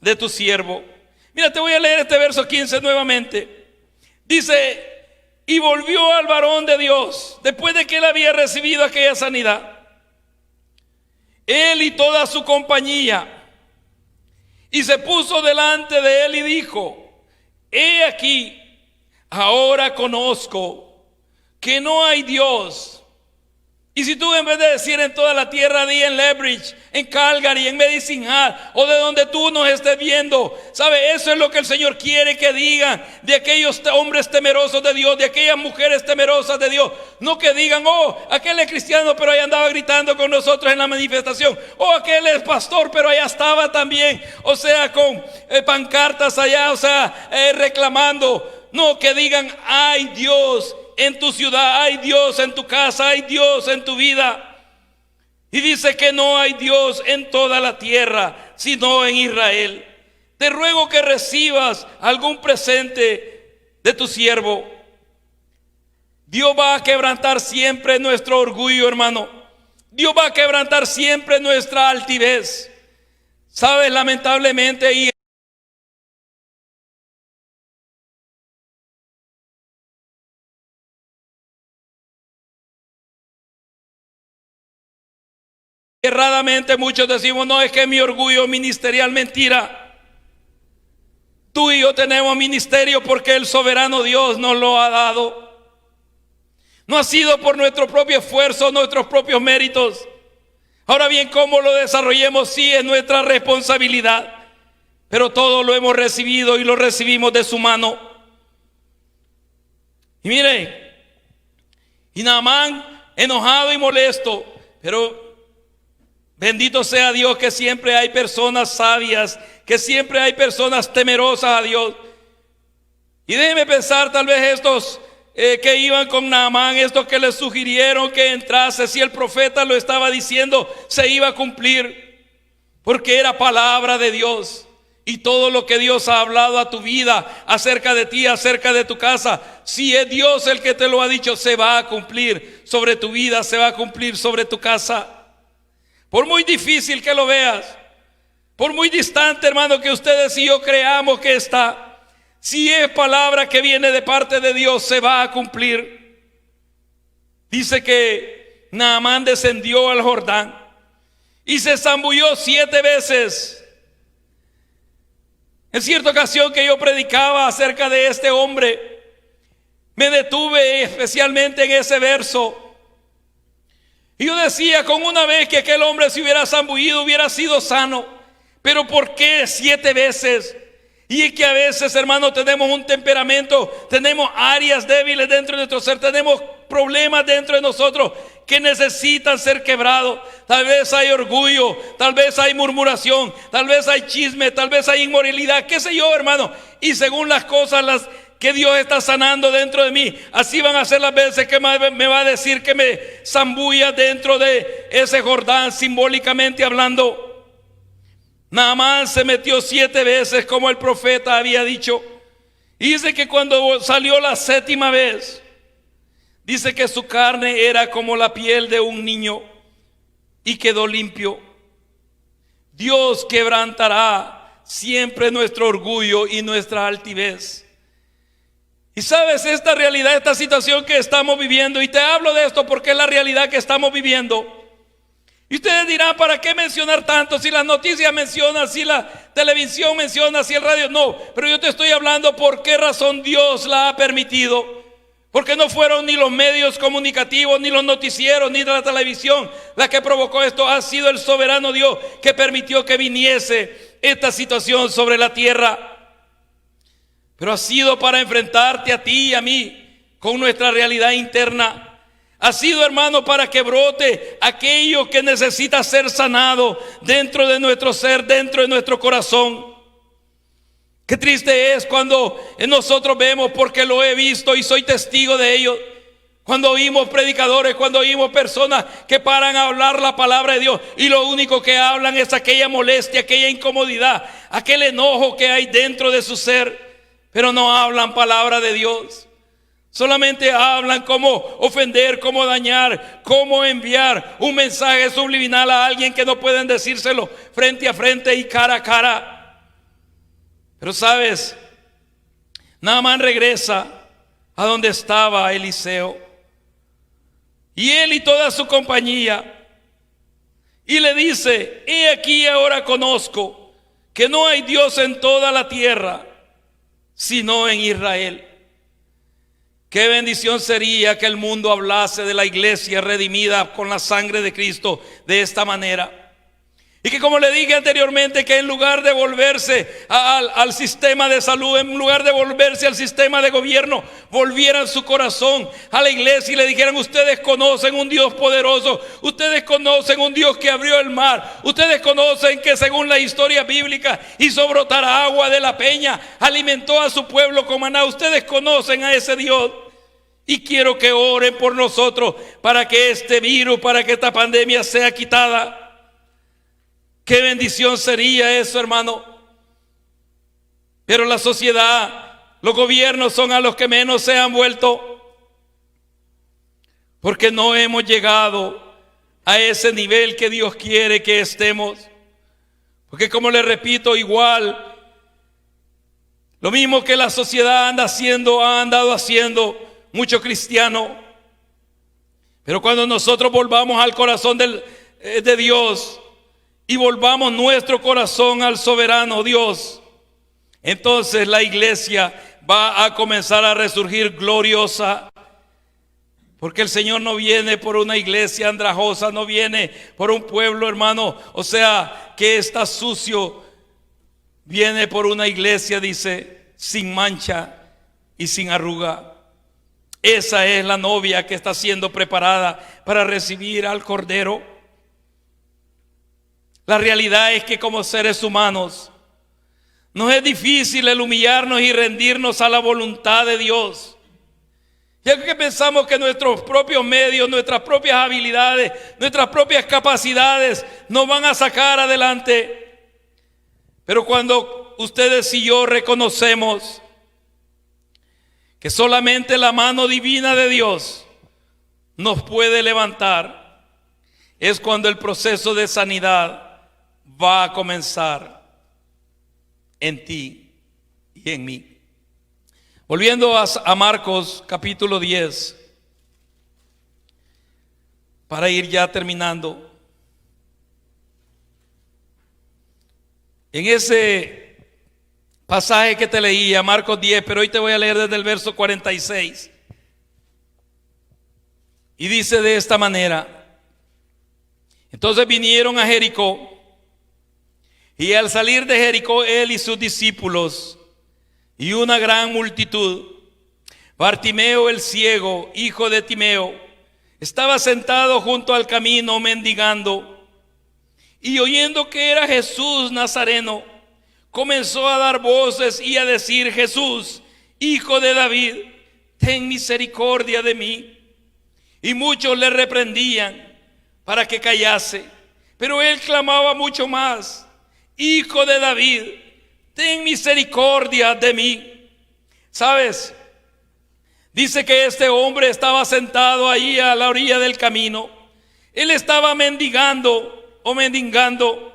de tu siervo. Mira, te voy a leer este verso 15 nuevamente. Dice: y volvió al varón de Dios, después de que él había recibido aquella sanidad, él y toda su compañía, y se puso delante de él y dijo: he aquí, ahora conozco que no hay Dios. Y si tú, en vez de decir en toda la tierra, di en Lethbridge, en Calgary, en Medicine Hat, o de donde tú nos estés viendo, ¿sabe? Eso es lo que el Señor quiere que digan de aquellos hombres temerosos de Dios, de aquellas mujeres temerosas de Dios. No que digan: oh, aquel es cristiano, pero ahí andaba gritando con nosotros en la manifestación. Oh, aquel es pastor, pero allá estaba también, o sea, con pancartas allá, o sea, reclamando. No, que digan: hay Dios en tu ciudad, hay Dios en tu casa, hay Dios en tu vida. Y dice que no hay Dios en toda la tierra, sino en Israel. Te ruego que recibas algún presente de tu siervo. Dios va a quebrantar siempre nuestro orgullo, hermano. Dios va a quebrantar siempre nuestra altivez. Sabes, lamentablemente, y erradamente muchos decimos: no, es que mi orgullo ministerial. Mentira. Tú y yo tenemos ministerio porque el soberano Dios nos lo ha dado. No ha sido por nuestro propio esfuerzo, nuestros propios méritos. Ahora bien, cómo lo desarrollemos sí es nuestra responsabilidad, pero todo lo hemos recibido y lo recibimos de su mano. Y miren, y Naamán enojado y molesto, pero bendito sea Dios que siempre hay personas sabias, que siempre hay personas temerosas a Dios. Y déjeme pensar, tal vez estos que iban con Naamán, estos que le sugirieron que entrase, si el profeta lo estaba diciendo, se iba a cumplir, porque era palabra de Dios. Y todo lo que Dios ha hablado a tu vida, acerca de ti, acerca de tu casa, si es Dios el que te lo ha dicho, se va a cumplir sobre tu vida, se va a cumplir sobre tu casa. Por muy difícil que lo veas, por muy distante, hermano, que ustedes y yo creamos que está, si es palabra que viene de parte de Dios, se va a cumplir. Dice que Naamán descendió al Jordán y se zambulló 7 veces. En cierta ocasión que yo predicaba acerca de este hombre, me detuve especialmente en ese verso. Y yo decía: con una vez que aquel hombre se hubiera zambullido, hubiera sido sano. Pero ¿por qué 7 veces? Y es que a veces, hermano, tenemos un temperamento, tenemos áreas débiles dentro de nuestro ser, tenemos problemas dentro de nosotros que necesitan ser quebrados. Tal vez hay orgullo, tal vez hay murmuración, tal vez hay chisme, tal vez hay inmoralidad, qué sé yo, hermano. Y según las cosas que Dios está sanando dentro de mí, así van a ser las veces que me va a decir que me zambulla dentro de ese Jordán, simbólicamente hablando. Naamán se metió 7 veces como el profeta había dicho. Y dice que cuando salió la 7ª vez, dice que su carne era como la piel de un niño y quedó limpio. Dios quebrantará siempre nuestro orgullo y nuestra altivez. Y sabes, esta realidad, esta situación que estamos viviendo, y te hablo de esto porque es la realidad que estamos viviendo. Y ustedes dirán: ¿para qué mencionar tanto? Si las noticias mencionan, si la televisión menciona, si el radio. No, pero yo te estoy hablando por qué razón Dios la ha permitido. Porque no fueron ni los medios comunicativos, ni los noticieros, ni la televisión la que provocó esto. Ha sido el soberano Dios que permitió que viniese esta situación sobre la tierra. Pero ha sido para enfrentarte a ti y a mí con nuestra realidad interna. Ha sido, hermano, para que brote aquello que necesita ser sanado dentro de nuestro ser, dentro de nuestro corazón. Qué triste es cuando nosotros vemos, porque lo he visto y soy testigo de ello, Cuando oímos predicadores, cuando oímos personas que paran a hablar la palabra de Dios y lo único que hablan es aquella molestia, aquella incomodidad, aquel enojo que hay dentro de su ser, pero no hablan palabra de Dios. Solamente hablan cómo ofender, cómo dañar, cómo enviar un mensaje subliminal a alguien que no pueden decírselo frente a frente y cara a cara. Pero sabes, Naamán regresa a donde estaba Eliseo, y él y toda su compañía, y le dice: he aquí ahora conozco que no hay Dios en toda la tierra sino en Israel. Qué bendición sería que el mundo hablase de la iglesia redimida con la sangre de Cristo de esta manera. Y que, como le dije anteriormente, que en lugar de volverse al sistema de salud, en lugar de volverse al sistema de gobierno, volvieran su corazón a la iglesia y le dijeran: ustedes conocen un Dios poderoso, ustedes conocen un Dios que abrió el mar, ustedes conocen que según la historia bíblica hizo brotar agua de la peña, alimentó a su pueblo con maná. Ustedes conocen a ese Dios. Y quiero que oren por nosotros para que este virus, para que esta pandemia sea quitada. Qué bendición sería eso, hermano. Pero la sociedad, los gobiernos son a los que menos se han vuelto, porque no hemos llegado a ese nivel que Dios quiere que estemos. Porque, como le repito, igual, lo mismo que la sociedad ha andado haciendo muchos cristianos. Pero cuando nosotros volvamos al corazón de Dios, y volvamos nuestro corazón al soberano Dios, entonces la iglesia va a comenzar a resurgir gloriosa. Porque el Señor no viene por una iglesia andrajosa, no viene por un pueblo, hermano, o sea, que está sucio. Viene por una iglesia, dice, sin mancha y sin arruga. Esa es la novia que está siendo preparada para recibir al Cordero. La realidad es que, como seres humanos, nos es difícil el humillarnos y rendirnos a la voluntad de Dios, ya que pensamos que nuestros propios medios, nuestras propias habilidades, nuestras propias capacidades nos van a sacar adelante. Pero cuando ustedes y yo reconocemos que solamente la mano divina de Dios nos puede levantar, es cuando el proceso de sanidad va a comenzar en ti y en mí. Volviendo a Marcos capítulo 10, para ir ya terminando. En ese pasaje que te leía, Marcos 10, pero hoy te voy a leer desde el verso 46. Y dice de esta manera: entonces vinieron a Jericó, y al salir de Jericó, él y sus discípulos y una gran multitud, Bartimeo el ciego, hijo de Timeo, estaba sentado junto al camino mendigando, y oyendo que era Jesús Nazareno, comenzó a dar voces y a decir: Jesús, hijo de David, ten misericordia de mí. Y muchos le reprendían para que callase, pero él clamaba mucho más: Hijo de David, ten misericordia de mí. ¿Sabes? Dice que este hombre estaba sentado ahí a la orilla del camino. Él estaba mendigando o mendigando.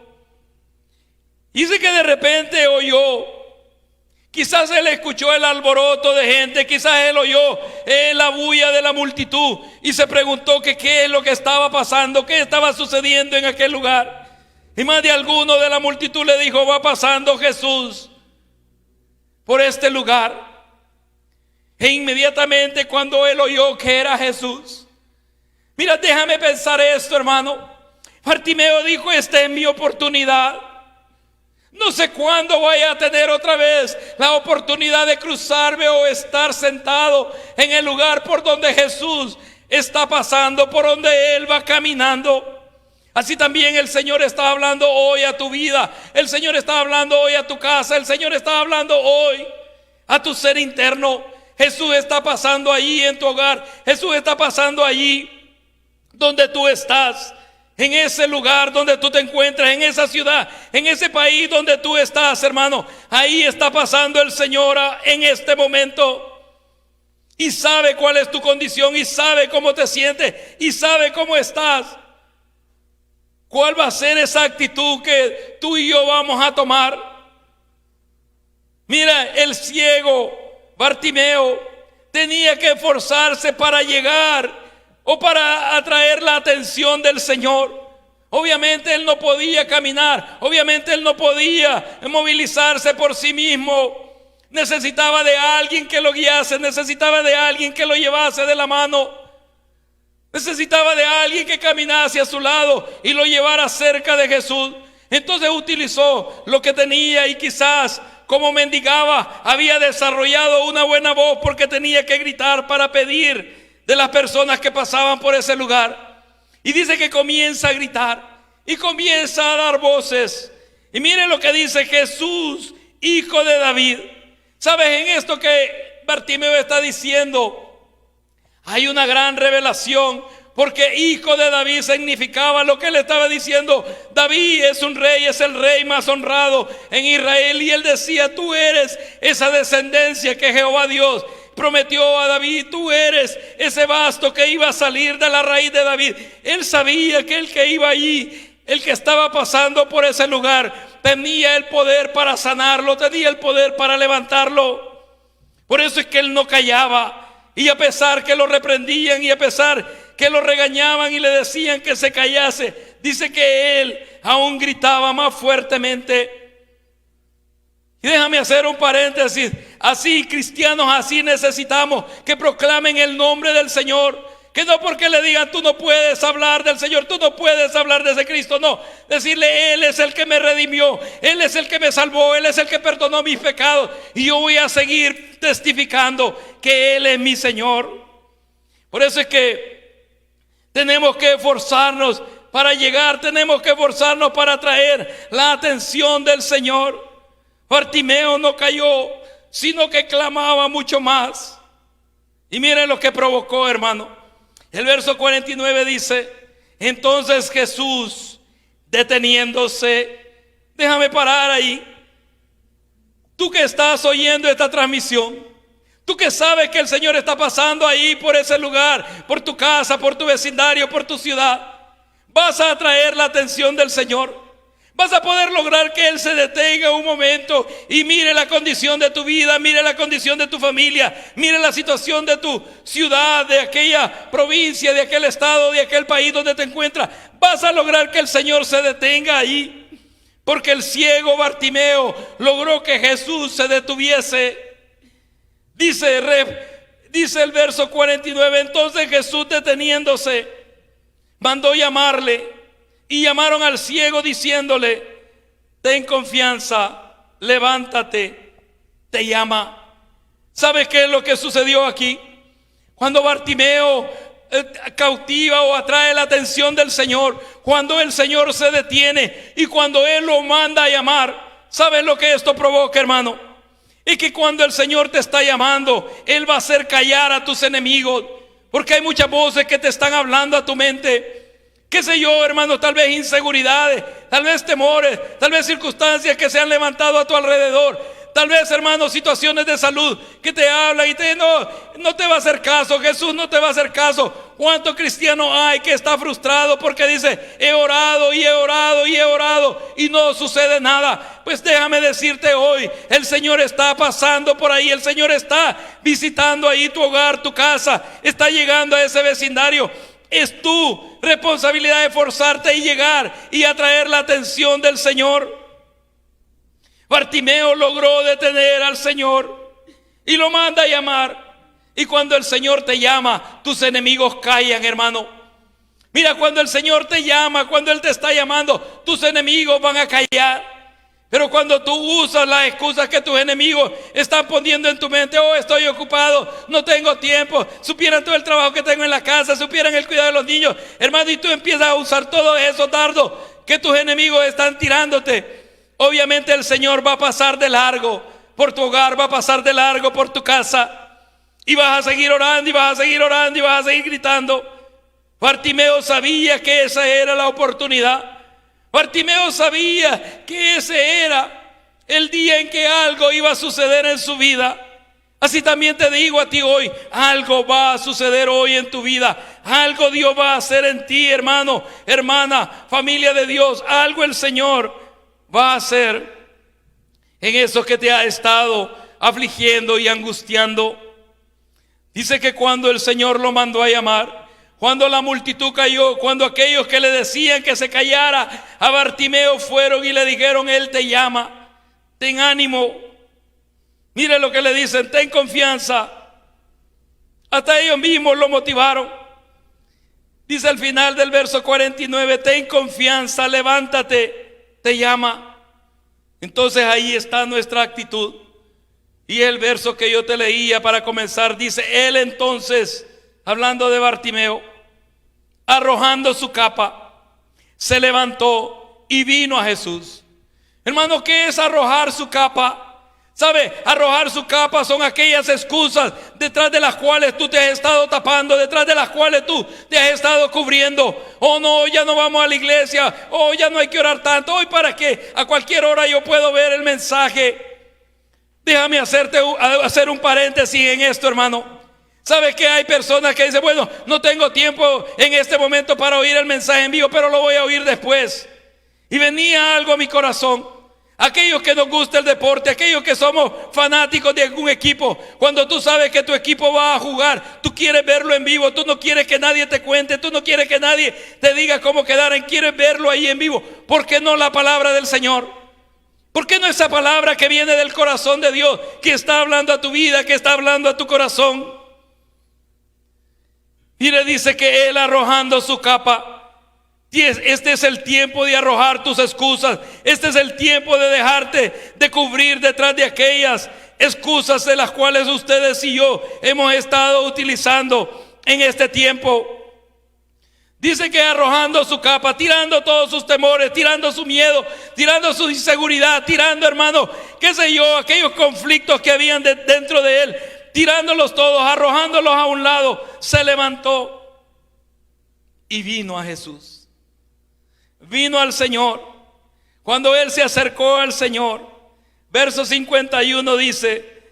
Dice que de repente oyó, quizás él escuchó el alboroto de gente, quizás él oyó la bulla de la multitud y se preguntó que qué es lo que estaba pasando, qué estaba sucediendo en aquel lugar. Y más de alguno de la multitud le dijo: va pasando Jesús por este lugar. E inmediatamente, cuando él oyó que era Jesús, mira, déjame pensar esto, hermano. Bartimeo dijo: esta es mi oportunidad. No sé cuándo vaya a tener otra vez la oportunidad de cruzarme o estar sentado en el lugar por donde Jesús está pasando, por donde él va caminando. Así también el Señor está hablando hoy a tu vida. El Señor está hablando hoy a tu casa. El Señor está hablando hoy a tu ser interno. Jesús está pasando allí en tu hogar. Jesús está pasando allí donde tú estás, en ese lugar donde tú te encuentras, en esa ciudad, en ese país donde tú estás, hermano. Ahí está pasando el Señor en este momento. Y sabe cuál es tu condición, y sabe cómo te sientes, y sabe cómo estás. ¿Cuál va a ser esa actitud que tú y yo vamos a tomar? Mira, el ciego Bartimeo tenía que esforzarse para llegar o para atraer la atención del Señor. Obviamente él no podía caminar, obviamente él no podía movilizarse por sí mismo. Necesitaba de alguien que lo guiase, necesitaba de alguien que lo llevase de la mano, necesitaba de alguien que caminase a su lado y lo llevara cerca de Jesús. Entonces utilizó lo que tenía, y quizás como mendigaba había desarrollado una buena voz porque tenía que gritar para pedir de las personas que pasaban por ese lugar. Y dice que comienza a gritar y comienza a dar voces. Y miren lo que dice: Jesús, hijo de David. ¿Sabes? En esto que Bartimeo está diciendo hay una gran revelación, porque hijo de David significaba lo que él estaba diciendo. David es un rey, es el rey más honrado en Israel, y él decía: tú eres esa descendencia que Jehová Dios prometió a David, tú eres ese basto que iba a salir de la raíz de David. Él sabía que el que iba allí, el que estaba pasando por ese lugar, tenía el poder para sanarlo, tenía el poder para levantarlo. Por eso es que él no callaba, y a pesar que lo reprendían y a pesar que lo regañaban y le decían que se callase, dice que él aún gritaba más fuertemente. Y déjame hacer un paréntesis: así, cristianos, así necesitamos que proclamen el nombre del Señor. Que no porque le digan tú no puedes hablar del Señor, tú no puedes hablar de ese Cristo, no. Decirle: Él es el que me redimió, Él es el que me salvó, Él es el que perdonó mis pecados, y yo voy a seguir testificando que Él es mi Señor. Por eso es que tenemos que esforzarnos para llegar, tenemos que esforzarnos para atraer la atención del Señor. Bartimeo no cayó, sino que clamaba mucho más. Y miren lo que provocó, hermano. El verso 49 dice: entonces Jesús, deteniéndose, déjame parar ahí. Tú que estás oyendo esta transmisión, tú que sabes que el Señor está pasando ahí por ese lugar, por tu casa, por tu vecindario, por tu ciudad, vas a atraer la atención del Señor. Vas a poder lograr que Él se detenga un momento y mire la condición de tu vida, mire la condición de tu familia, mire la situación de tu ciudad, de aquella provincia, de aquel estado, de aquel país donde te encuentras. Vas a lograr que el Señor se detenga ahí, porque el ciego Bartimeo logró que Jesús se detuviese. Dice el verso 49: entonces Jesús, deteniéndose, mandó llamarle. Y llamaron al ciego diciéndole: ten confianza, levántate, te llama. ¿Sabes qué es lo que sucedió aquí? Cuando Bartimeo cautiva o atrae la atención del Señor, cuando el Señor se detiene y cuando Él lo manda a llamar, ¿sabes lo que esto provoca, hermano? Es que cuando el Señor te está llamando, Él va a hacer callar a tus enemigos, porque hay muchas voces que te están hablando a tu mente. Qué sé yo, hermano, tal vez inseguridades, tal vez temores, tal vez circunstancias que se han levantado a tu alrededor. Tal vez, hermano, situaciones de salud que te hablan y no te va a hacer caso. Jesús no te va a hacer caso. ¿Cuánto cristiano hay que está frustrado porque dice: he orado y he orado y he orado y no sucede nada? Pues déjame decirte hoy, el Señor está pasando por ahí, el Señor está visitando ahí tu hogar, tu casa, está llegando a ese vecindario. Es tu responsabilidad esforzarte y llegar y atraer la atención del Señor. Bartimeo logró detener al Señor y lo manda a llamar. Y cuando el Señor te llama, tus enemigos callan, hermano. Mira, cuando el Señor te llama, cuando Él te está llamando, tus enemigos van a callar. Pero cuando tú usas las excusas que tus enemigos están poniendo en tu mente: oh, estoy ocupado, no tengo tiempo, supieran todo el trabajo que tengo en la casa, supieran el cuidado de los niños, hermano, y tú empiezas a usar todos esos dardos que tus enemigos están tirándote. Obviamente el Señor va a pasar de largo por tu hogar, va a pasar de largo por tu casa. Y vas a seguir orando, y vas a seguir orando, y vas a seguir gritando. Bartimeo sabía que esa era la oportunidad. Bartimeo sabía que ese era el día en que algo iba a suceder en su vida. Así también te digo a ti hoy, algo va a suceder hoy en tu vida. Algo Dios va a hacer en ti, hermano, hermana, familia de Dios. Algo el Señor va a hacer en eso que te ha estado afligiendo y angustiando. Dice que cuando el Señor lo mandó a llamar, cuando la multitud cayó, cuando aquellos que le decían que se callara a Bartimeo fueron y le dijeron: Él te llama, ten ánimo. Mire lo que le dicen: ten confianza. Hasta ellos mismos lo motivaron. Dice al final del verso 49: ten confianza, levántate, te llama. Entonces ahí está nuestra actitud. Y el verso que yo te leía para comenzar dice: él entonces, hablando de Bartimeo, arrojando su capa, se levantó y vino a Jesús. Hermano, ¿qué es arrojar su capa? ¿Sabe? Arrojar su capa son aquellas excusas detrás de las cuales tú te has estado tapando, detrás de las cuales tú te has estado cubriendo. Oh no, ya no vamos a la iglesia. Oh, ya no hay que orar tanto. Hoy para qué, a cualquier hora yo puedo ver el mensaje. Déjame hacer un paréntesis en esto, hermano. ¿Sabe que hay personas que dicen: bueno, no tengo tiempo en este momento para oír el mensaje en vivo, pero lo voy a oír después? Y venía algo a mi corazón. Aquellos que nos gusta el deporte, aquellos que somos fanáticos de algún equipo, cuando tú sabes que tu equipo va a jugar, tú quieres verlo en vivo, tú no quieres que nadie te cuente, tú no quieres que nadie te diga cómo quedaron, quieres verlo ahí en vivo. ¿Por qué no la palabra del Señor? ¿Por qué no esa palabra que viene del corazón de Dios, que está hablando a tu vida, que está hablando a tu corazón? Y le dice que él, arrojando su capa, este es el tiempo de arrojar tus excusas. Este es el tiempo de dejarte de cubrir detrás de aquellas excusas de las cuales ustedes y yo hemos estado utilizando en este tiempo. Dice que arrojando su capa, tirando todos sus temores, tirando su miedo, tirando su inseguridad, tirando, hermano, qué sé yo, aquellos conflictos que habían dentro de él, tirándolos todos, arrojándolos a un lado, se levantó y vino a Jesús. Vino al Señor. Cuando él se acercó al Señor, verso 51 dice: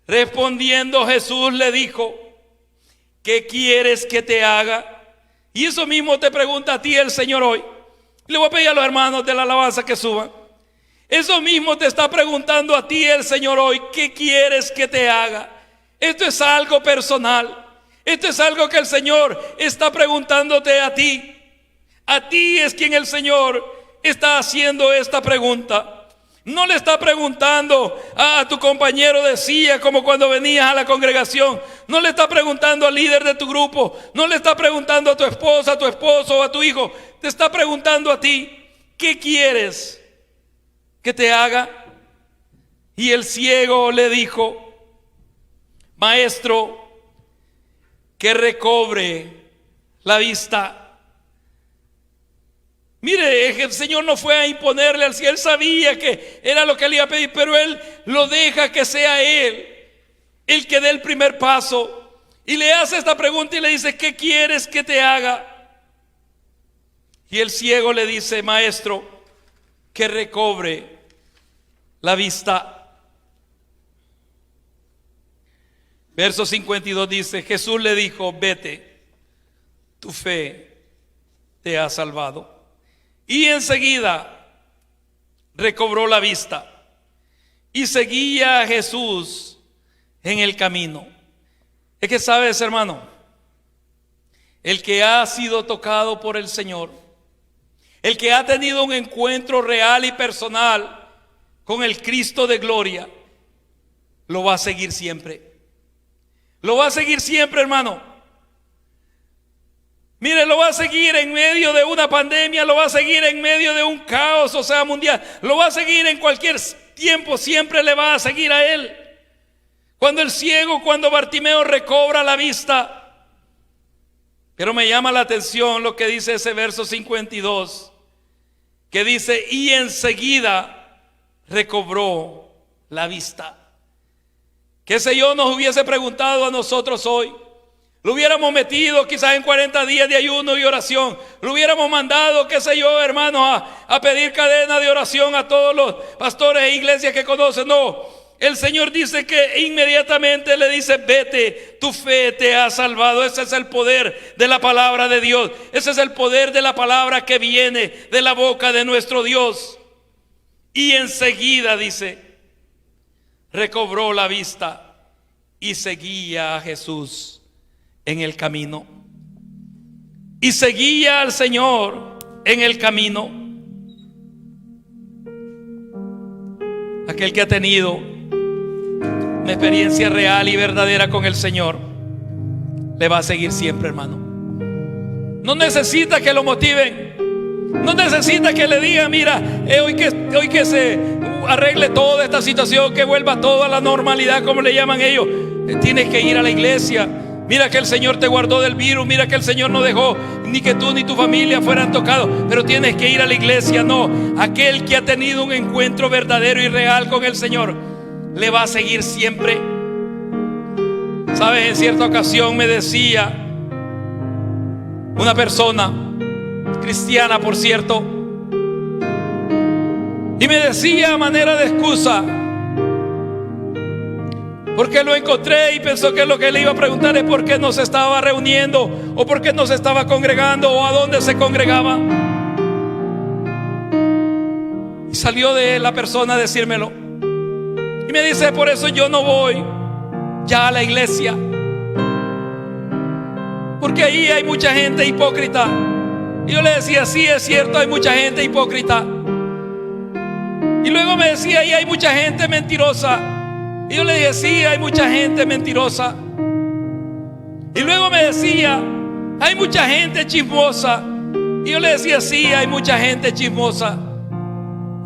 respondiendo Jesús le dijo: ¿qué quieres que te haga? Y eso mismo te pregunta a ti el Señor hoy. Le voy a pedir a los hermanos de la alabanza que suban. Eso mismo te está preguntando a ti el Señor hoy: ¿qué quieres que te haga? Esto es algo personal. Esto es algo que el Señor está preguntándote a ti. A ti es quien el Señor está haciendo esta pregunta. No le está preguntando a tu compañero de silla como cuando venías a la congregación. No le está preguntando al líder de tu grupo. No le está preguntando a tu esposa, a tu esposo o a tu hijo. Te está preguntando a ti: ¿qué quieres que te haga? Y el ciego le dijo: maestro, que recobre la vista. Mire, el Señor no fue a imponerle al cielo. Él sabía que era lo que le iba a pedir, pero Él lo deja que sea Él el que dé el primer paso. Y le hace esta pregunta y le dice: ¿qué quieres que te haga? Y el ciego le dice: maestro, que recobre la vista. Verso 52 dice: Jesús le dijo: vete, tu fe te ha salvado. Y enseguida recobró la vista y seguía a Jesús en el camino. Es que sabes, hermano, el que ha sido tocado por el Señor, el que ha tenido un encuentro real y personal con el Cristo de gloria, lo va a seguir siempre. Lo va a seguir siempre, hermano. Mire, lo va a seguir en medio de una pandemia, lo va a seguir en medio de un caos, o sea, mundial. Lo va a seguir en cualquier tiempo, siempre le va a seguir a él. Cuando Bartimeo recobra la vista. Pero me llama la atención lo que dice ese verso 52, que dice: y enseguida recobró la vista. qué sé yo, nos hubiese preguntado a nosotros hoy. Lo hubiéramos metido quizás en 40 días de ayuno y oración. Lo hubiéramos mandado, qué sé yo, hermanos, a pedir cadena de oración a todos los pastores e iglesias que conocen. No, el Señor dice que inmediatamente le dice: vete, tu fe te ha salvado. Ese es el poder de la palabra de Dios. Ese es el poder de la palabra que viene de la boca de nuestro Dios. Y enseguida, dice, recobró la vista y seguía a Jesús en el camino. Y seguía al Señor en el camino. Aquel que ha tenido una experiencia real y verdadera con el Señor le va a seguir siempre, hermano. No necesita que lo motiven. No necesita que le digan: mira, hoy que se arregle toda esta situación, que vuelva todo a la normalidad, como le llaman ellos. Tienes que ir a la iglesia. Mira que el Señor te guardó del virus. Mira que el Señor no dejó ni que tú ni tu familia fueran tocados. Pero tienes que ir a la iglesia. No, aquel que ha tenido un encuentro verdadero y real con el Señor le va a seguir siempre. Sabes, en cierta ocasión me decía una persona cristiana, por cierto, y me decía a manera de excusa, porque lo encontré y pensó que lo que le iba a preguntar es por qué no se estaba reuniendo, o por qué no se estaba congregando, o a dónde se congregaba. Y salió de la persona a decírmelo. Y me dice: por eso yo no voy ya a la iglesia, porque ahí hay mucha gente hipócrita. Y yo le decía: sí, es cierto, hay mucha gente hipócrita. Y luego me decía: y hay mucha gente mentirosa. Y yo le dije: sí, hay mucha gente mentirosa. Y luego me decía: hay mucha gente chismosa. Y yo le decía: sí, hay mucha gente chismosa.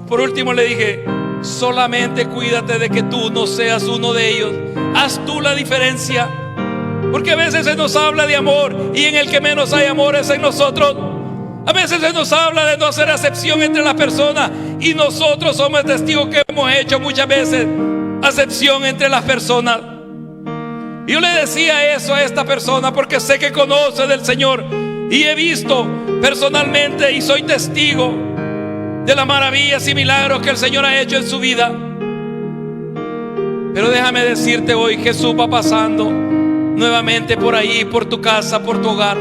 Por último le dije: solamente cuídate de que tú no seas uno de ellos. Haz tú la diferencia. Porque a veces se nos habla de amor, y en el que menos hay amor es en nosotros. A veces se nos habla de no hacer acepción entre las personas, y nosotros somos testigos que hemos hecho muchas veces acepción entre las personas. Y yo le decía eso a esta persona porque sé que conoce del Señor, y he visto personalmente y soy testigo de las maravillas y milagros que el Señor ha hecho en su vida. Pero déjame decirte hoy, Jesús va pasando nuevamente por ahí, por tu casa, por tu hogar.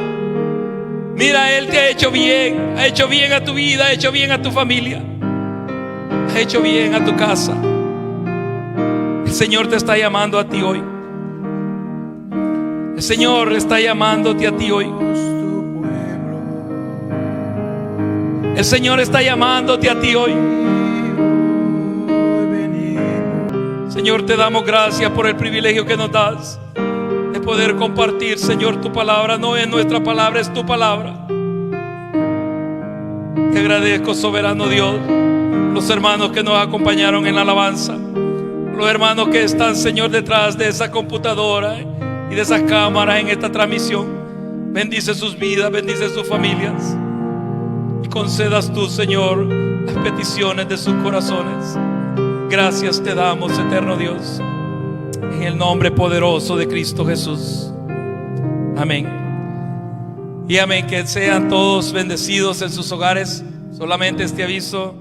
Mira, Él te ha hecho bien a tu vida, ha hecho bien a tu familia, ha hecho bien a tu casa. El Señor te está llamando a ti hoy. El Señor está llamándote a ti hoy. El Señor está llamándote a ti hoy. Señor, te damos gracias por el privilegio que nos das de poder compartir, Señor, tu palabra. No es nuestra palabra, es tu palabra. Te agradezco, soberano Dios, los hermanos que nos acompañaron en la alabanza, los hermanos que están, Señor, detrás de esa computadora y de esas cámaras en esta transmisión. Bendice sus vidas, bendice sus familias, y concedas tú, Señor, las peticiones de sus corazones. Gracias te damos, eterno Dios, en el nombre poderoso de Cristo Jesús. Amén. Y amén. Que sean todos bendecidos en sus hogares. Solamente este aviso: